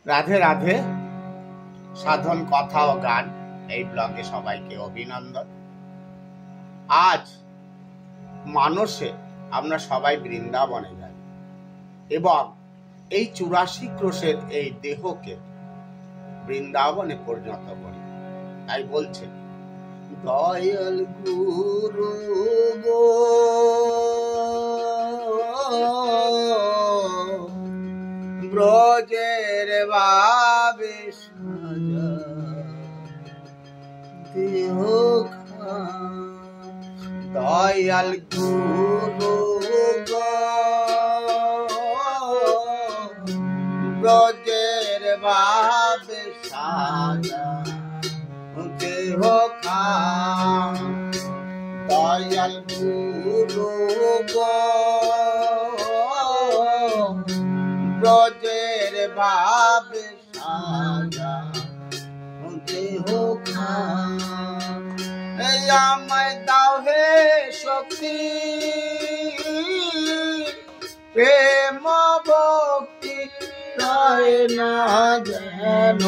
রাধে রাধে। সাধন কথা ও গান এই ব্লগে সবাইকে অভিনন্দন। আজ মানসে আমরা সবাই বৃন্দাবনে যাই এবং এই 84 ক্রোশের এই দেহকে বৃন্দাবনে পরিণত করি। তাই বলছে দয়াল গুরু গো ব্রজের বাবে সাজা দেহ দয়াল গুরু গো ব্রজের বাবে সাজা দেহ দয়াল গুরু গো ব্রজের বাবে সাজা দেহ আমায় দাও হে শক্তি প্রেম ভক্তি তাই না যেন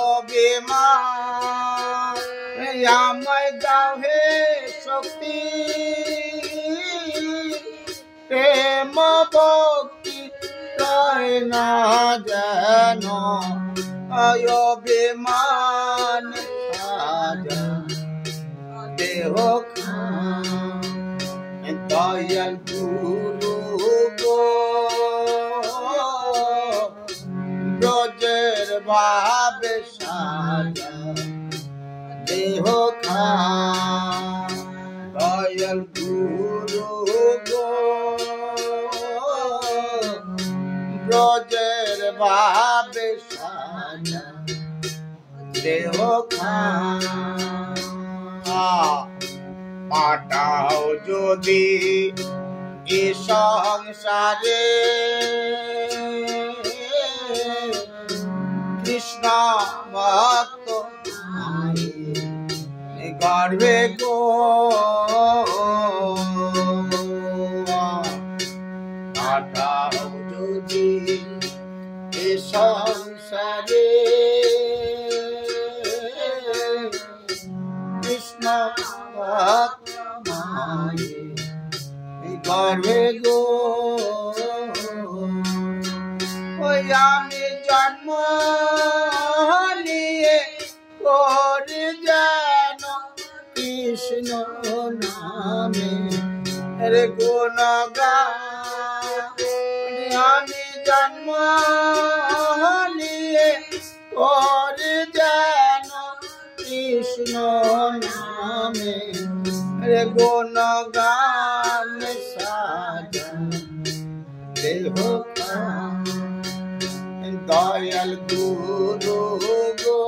অভিমান আমায় দাও হে শক্তি প্রেম ভক্তি তাই না যেন অভিমান দেহ দয়াল গুরু গো ব্রজের বাবে সাজা দেহ দয়াল গুরু গো ব্রজের বাবে সাজা দেহ পাঠাও যদি এ সংসারে কৃষ্ণ ভক্ত গর্বে গো পাঠাও যদি এ সংসারে কৃষ্ণ গর্বে গো ওই আমি জন্ম নিয়ে করি যেন কৃষ্ণ নামে রে গুণগান আমি জন্ম নিয়ে করি যেন কৃষ্ণ নামে রে গুণগান সাজা দেহ দয়াল গুরু গো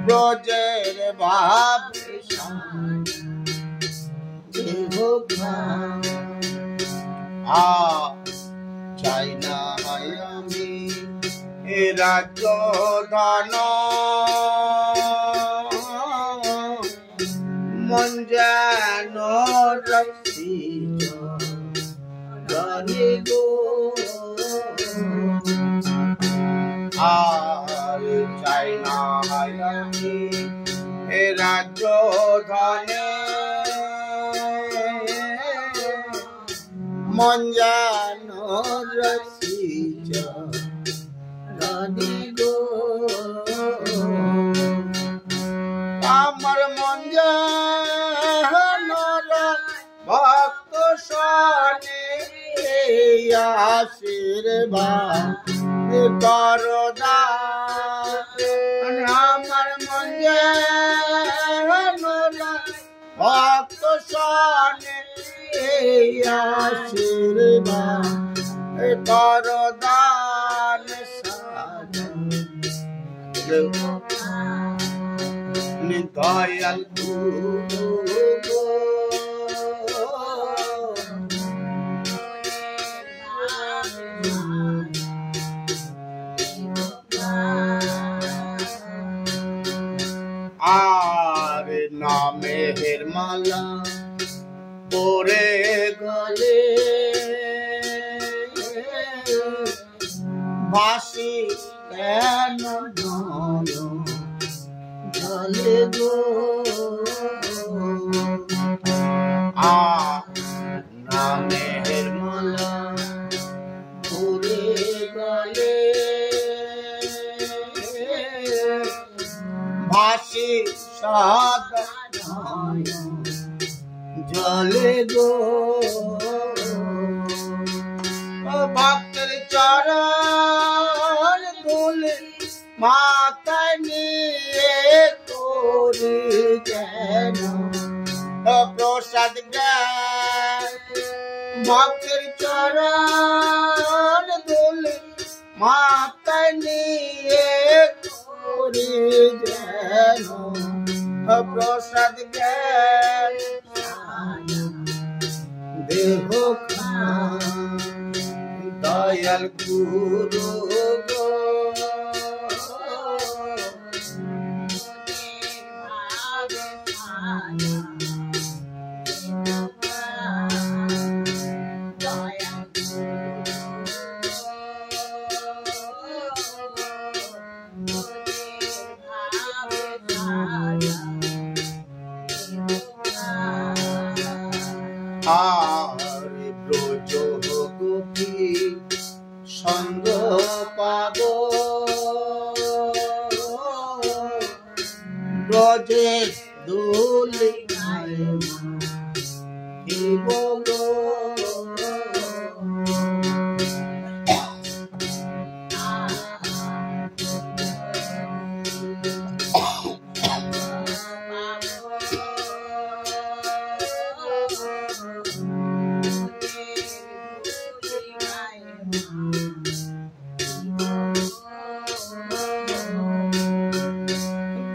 ব্রজের বাবে দেহ চাই না আমি রাজ্য ধন মন যেন রক্ষি জানি গো আর চাই না আমি রাজ্য ধনে মন যেন রক্ষি জানি গো আমার মন যেন ভক্ত শোনে আশীর্বাদ করদা আমার মন যেন ভক্ত শোনে আশীর্বাদ করদান দয়াল গুরু গো আর নামের মালা পরে গলে ভাসি কেন নয়ন জলে গো নামের মালা ঘুরে গলে ভাসি সাদা জলে গো ভক্তের চরণ ধুলে মাথায় নিয়ে করি যেন প্রসাদ জ্ঞান ভক্তের চরণ ধুলে মাথায় নিয়ে করি যেন প্রসাদ জ্ঞান দেহ দয়াল গুরু গো আরে ব্রজ গোপী সঙ্গ পাব ব্রজে দুলি কি বলো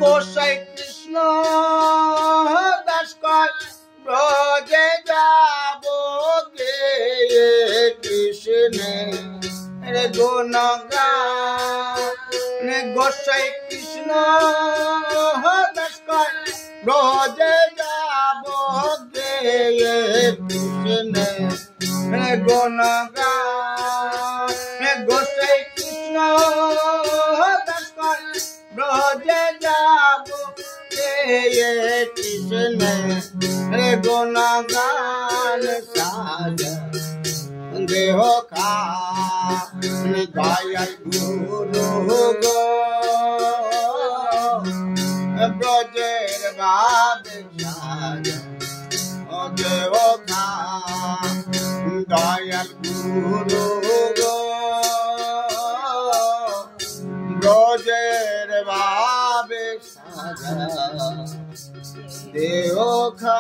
গোসাই কৃষ্ণ দাস কয় ব্রজে যাব গে কৃষ্ণের গুণগান গোসাই কৃষ্ণ দাস কয় ব্রজে যাব গে কৃষ্ণের গুণগান গোসাই কৃষ্ণ দাস কয় ব্রজে যাব কৃষ্ণ গুণগান সাজা দেহ দয়াল গুরু গো ব্রজের বাবে সাজা দেহ দয়াল গুরু গো ব্রজের বাবে সাজা দেহ খা